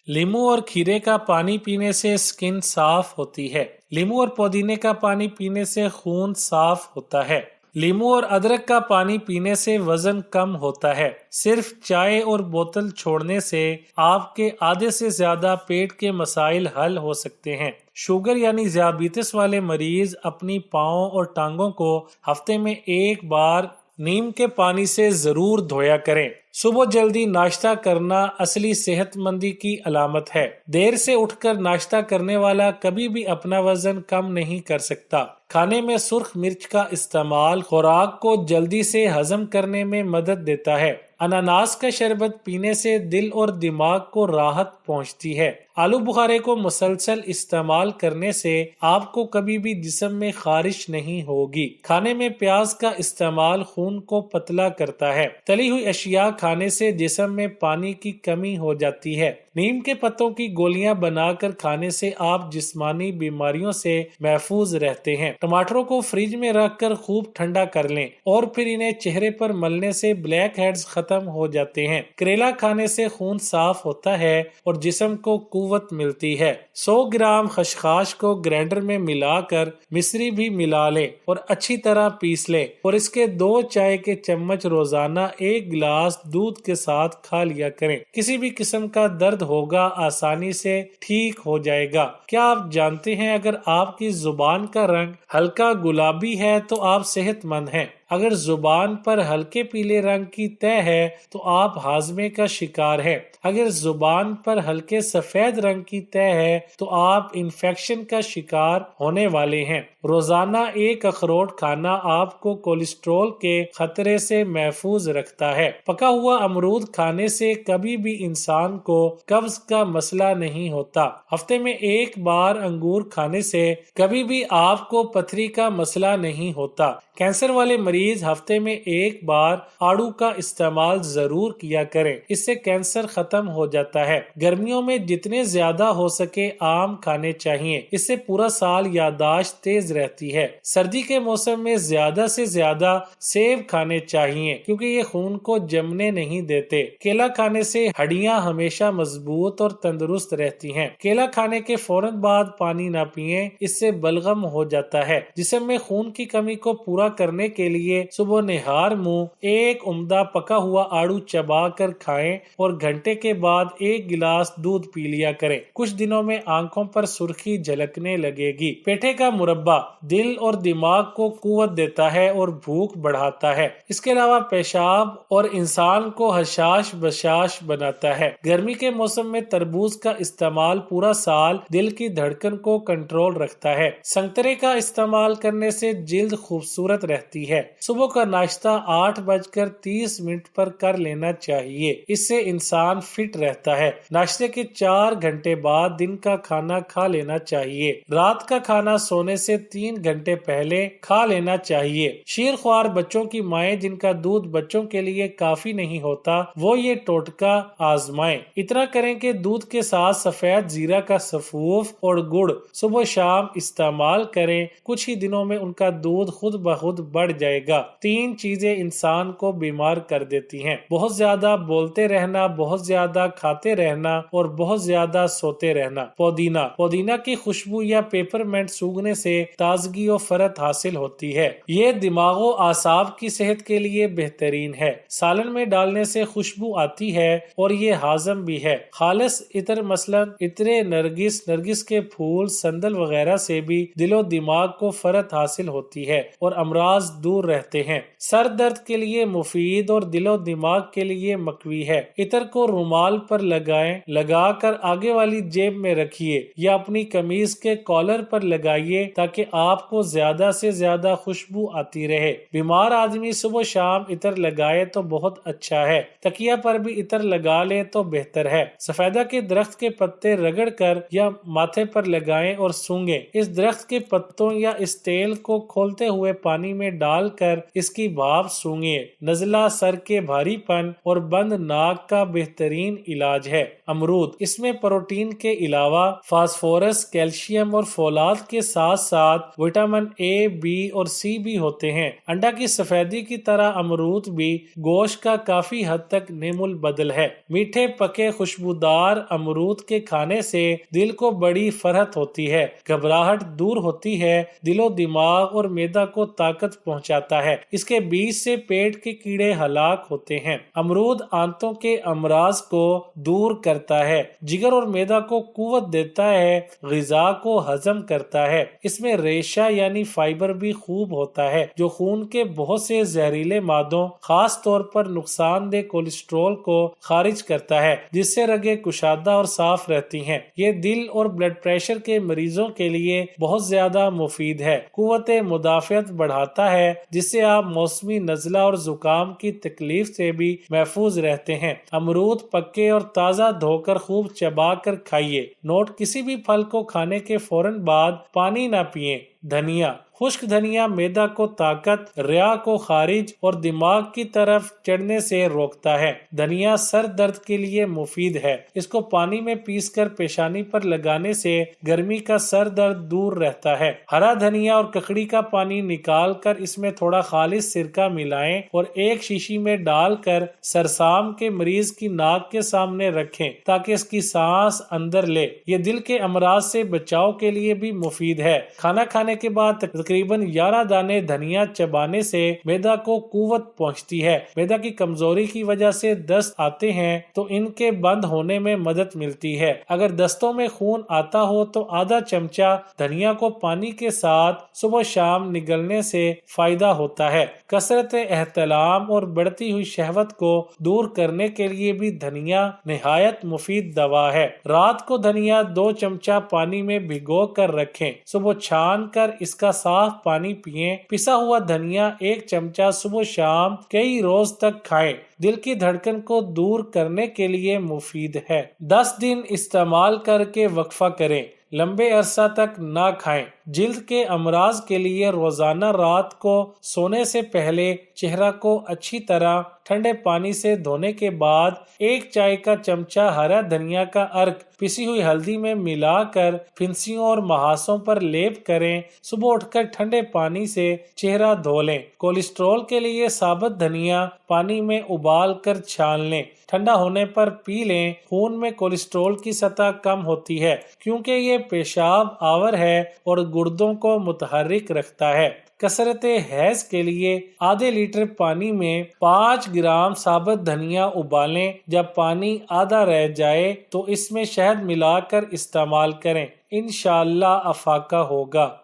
لیمو اور کھیرے کا پانی پینے سے سکن صاف ہوتی ہے۔ لیمو اور پودینے کا پانی پینے سے خون صاف ہوتا ہے۔ لیمو اور ادرک کا پانی پینے سے وزن کم ہوتا ہے۔ صرف چائے اور بوتل چھوڑنے سے آپ کے آدھے سے زیادہ پیٹ کے مسائل حل ہو سکتے ہیں۔ شوگر یعنی ذیابیطس والے مریض اپنی پاؤں اور ٹانگوں کو ہفتے میں ایک بار نیم کے پانی سے ضرور دھویا کریں۔ صبح جلدی ناشتہ کرنا اصلی صحت مندی کی علامت ہے۔ دیر سے اٹھ کر ناشتہ کرنے والا کبھی بھی اپنا وزن کم نہیں کر سکتا۔ کھانے میں سرخ مرچ کا استعمال خوراک کو جلدی سے ہضم کرنے میں مدد دیتا ہے۔ اناناس کا شربت پینے سے دل اور دماغ کو راحت پہنچتی ہے۔ آلو بخارے کو مسلسل استعمال کرنے سے آپ کو کبھی بھی جسم میں خارش نہیں ہوگی۔ کھانے میں پیاز کا استعمال خون کو پتلا کرتا ہے۔ تلی ہوئی اشیاء کھانے سے جسم میں پانی کی کمی ہو جاتی ہے۔ نیم کے پتوں کی گولیاں بنا کر کھانے سے آپ جسمانی بیماریوں سے محفوظ رہتے ہیں۔ ٹماٹروں کو فریج میں رکھ کر خوب ٹھنڈا کر لیں اور پھر انہیں چہرے پر ملنے سے بلیک ہیڈز ختم ہو جاتے ہیں۔ کریلا کھانے سے خون صاف ہوتا ہے اور جسم کو قوت ملتی ہے۔ 100 گرام خشخاش کو گرائنڈر میں ملا کر مصری بھی ملا لیں اور اچھی طرح پیس لیں اور اس کے 2 چائے کے چمچ روزانہ 1 گلاس دودھ کے ساتھ کھا لیا کریں۔ کسی بھی قسم کا درد ہوگا آسانی سے ٹھیک ہو جائے گا۔ کیا آپ جانتے ہیں اگر آپ کی زبان کا رنگ ہلکا گلابی ہے تو آپ صحت مند ہیں؟ اگر زبان پر ہلکے پیلے رنگ کی تہ ہے تو آپ ہاضمے کا شکار ہیں۔ اگر زبان پر ہلکے سفید رنگ کی تہ ہے تو آپ انفیکشن کا شکار ہونے والے ہیں۔ روزانہ 1 اخروٹ کھانا آپ کو کولیسٹرول کے خطرے سے محفوظ رکھتا ہے۔ پکا ہوا امرود کھانے سے کبھی بھی انسان کو قبض کا مسئلہ نہیں ہوتا۔ ہفتے میں 1 بار انگور کھانے سے کبھی بھی آپ کو پتھری کا مسئلہ نہیں ہوتا۔ کینسر والے مریض ہفتے میں 1 بار آڑو کا استعمال ضرور کیا کریں، اس سے کینسر ختم ہو جاتا ہے۔ گرمیوں میں جتنے زیادہ ہو سکے آم کھانے چاہیے، اس سے پورا سال یادداشت تیز رہتی ہے۔ سردی کے موسم میں زیادہ سے زیادہ سیب کھانے چاہیے کیونکہ یہ خون کو جمنے نہیں دیتے۔ کیلا کھانے سے ہڈیاں ہمیشہ مضبوط اور تندرست رہتی ہیں۔ کیلا کھانے کے فوراً بعد پانی نہ پئیں، اس سے بلغم ہو جاتا ہے۔ جسم میں خون کی کمی کو پورا کرنے کے لیے صبح نہار منہ 1 عمدہ پکا ہوا آڑو چبا کر کھائیں اور گھنٹے کے بعد 1 گلاس دودھ پی لیا کریں۔ کچھ دنوں میں آنکھوں پر سرخی جھلکنے لگے گی۔ پیٹھے کا مربع دل اور دماغ کو قوت دیتا ہے اور بھوک بڑھاتا ہے۔ اس کے علاوہ پیشاب اور انسان کو حشاش بشاش بناتا ہے۔ گرمی کے موسم میں تربوز کا استعمال پورا سال دل کی دھڑکن کو کنٹرول رکھتا ہے۔ سنترے کا استعمال کرنے سے جلد خوبصورت رہتی ہے۔ صبح کا ناشتہ 8:30 پر کر لینا چاہیے، اس سے انسان فٹ رہتا ہے۔ ناشتے کے 4 گھنٹے بعد دن کا کھانا کھا لینا چاہیے۔ رات کا کھانا سونے سے 3 گھنٹے پہلے کھا لینا چاہیے۔ شیر خوار بچوں کی مائیں جن کا دودھ بچوں کے لیے کافی نہیں ہوتا وہ یہ ٹوٹکا آزمائیں۔ اتنا کریں کہ دودھ کے ساتھ سفید زیرہ کا سفوف اور گڑ صبح شام استعمال کریں، کچھ ہی دنوں میں ان کا دودھ خود بخود بڑھ جائے گا۔ 3 چیزیں انسان کو بیمار کر دیتی ہیں: بہت زیادہ بولتے رہنا، بہت زیادہ کھاتے رہنا اور بہت زیادہ سوتے رہنا۔ پودینہ کی خوشبو یا پیپر منٹ سونگھنے سے تازگی و فرت حاصل ہوتی ہے۔ یہ دماغ و اعصاب کی صحت کے لیے بہترین ہے۔ سالن میں ڈالنے سے خوشبو آتی ہے اور یہ ہاضم بھی ہے۔ خالص عطر مثلاً عطر نرگس کے پھول، سندل وغیرہ سے بھی دل و دماغ کو فرت حاصل ہوتی ہے اور امراض دور رہتے ہیں۔ سر درد کے لیے مفید اور دل و دماغ کے لیے مقوی ہے۔ عطر کو رومال پر لگا کر آگے والی جیب میں رکھیے یا اپنی قمیض کے کالر پر لگائیے تاکہ آپ کو زیادہ سے زیادہ خوشبو آتی رہے۔ بیمار آدمی صبح شام عطر لگائے تو بہت اچھا ہے۔ تکیہ پر بھی عطر لگا لیں تو بہتر ہے۔ سفیدہ کے درخت کے پتے رگڑ کر یا ماتھے پر لگائیں اور سونگیں۔ اس درخت کے پتوں یا اس تیل کو کھولتے ہوئے پانی میں ڈال کر کر اس کی بھاپ سونگھیں۔ نزلہ، سر کے بھاری پن اور بند ناک کا بہترین علاج ہے۔ امرود، اس میں پروٹین کے علاوہ فاسفورس، کیلشیم اور فولاد کے ساتھ ساتھ وٹامن اے، بی اور سی بھی ہوتے ہیں۔ انڈا کی سفیدی کی طرح امرود بھی گوشت کا کافی حد تک نعم البدل ہے۔ میٹھے پکے خوشبودار امرود کے کھانے سے دل کو بڑی فرحت ہوتی ہے، گھبراہٹ دور ہوتی ہے، دل و دماغ اور معدہ کو طاقت پہنچاتا ہے۔ اس کے بیج سے پیٹ کے کیڑے ہلاک ہوتے ہیں۔ امرود آنتوں کے امراض کو دور کرتا ہے، جگر اور معدہ کو قوت دیتا ہے، غذا کو ہضم کرتا ہے۔ اس میں ریشہ یعنی فائبر بھی خوب ہوتا ہے جو خون کے بہت سے زہریلے مادوں، خاص طور پر نقصان دہ کولیسٹرول کو خارج کرتا ہے، جس سے رگیں کشادہ اور صاف رہتی ہیں۔ یہ دل اور بلڈ پریشر کے مریضوں کے لیے بہت زیادہ مفید ہے۔ قوت مدافعت بڑھاتا ہے، جس سے آپ موسمی نزلہ اور زکام کی تکلیف سے بھی محفوظ رہتے ہیں۔ امرود پکے اور تازہ دھو کر خوب چبا کر کھائیے۔ نوٹ: کسی بھی پھل کو کھانے کے فوراً بعد پانی نہ پئیں۔ دھنیا، خشک دھنیا معدہ کو طاقت، ریا کو خارج اور دماغ کی طرف چڑھنے سے روکتا ہے۔ دھنیا سر درد کے لیے مفید ہے۔ اس کو پانی میں پیس کر پیشانی پر لگانے سے گرمی کا سر درد دور رہتا ہے۔ ہرا دھنیا اور ککڑی کا پانی نکال کر اس میں تھوڑا خالص سرکہ ملائیں اور ایک شیشی میں ڈال کر سرسام کے مریض کی ناک کے سامنے رکھیں تاکہ اس کی سانس اندر لے۔ یہ دل کے امراض سے بچاؤ کے لیے بھی مفید ہے۔ کھانا کھانے کے بعد تقریباً 11 دانے دھنیا چبانے سے معدہ کو قوت پہنچتی ہے۔ معدہ کی کمزوری کی وجہ سے دست آتے ہیں تو ان کے بند ہونے میں مدد ملتی ہے۔ اگر دستوں میں خون آتا ہو تو آدھا چمچہ دھنیا کو پانی کے ساتھ صبح شام نگلنے سے فائدہ ہوتا ہے۔ کثرت احتلام اور بڑھتی ہوئی شہوت کو دور کرنے کے لیے بھی دھنیا نہایت مفید دوا ہے۔ رات کو دھنیا 2 چمچہ پانی میں بھگو کر رکھیں، صبح چھان کر اس کا صاف پانی پئیں۔ پسا ہوا دھنیا 1 چمچہ صبح شام کئی روز تک کھائیں۔ دل کی دھڑکن کو دور کرنے کے لیے مفید ہے۔ 10 دن استعمال کر کے وقفہ کریں۔ لمبے عرصہ تک نہ کھائیں۔ جلد کے امراض کے لیے روزانہ رات کو سونے سے پہلے چہرہ کو اچھی طرح ٹھنڈے پانی سے دھونے کے بعد 1 چائے کا چمچہ ہرا دھنیا کا عرق پسی ہوئی ہلدی میں ملا کر پھنسیوں اور محاسوں پر لیپ کریں۔ صبح اٹھ کر ٹھنڈے پانی سے چہرہ دھو لیں۔ کولیسٹرول کے لیے ثابت دھنیا پانی میں ابال کر چھان لیں، ٹھنڈا ہونے پر پی لیں۔ خون میں کولیسٹرول کی سطح کم ہوتی ہے کیونکہ یہ پیشاب آور ہے اور گردوں کو متحرک رکھتا ہے۔ کثرت حیض کے لیے آدھے لیٹر پانی میں 5 گرام ثابت دھنیا ابالیں۔ جب پانی آدھا رہ جائے تو اس میں شہد ملا کر استعمال کریں۔ انشاءاللہ افاقہ ہوگا۔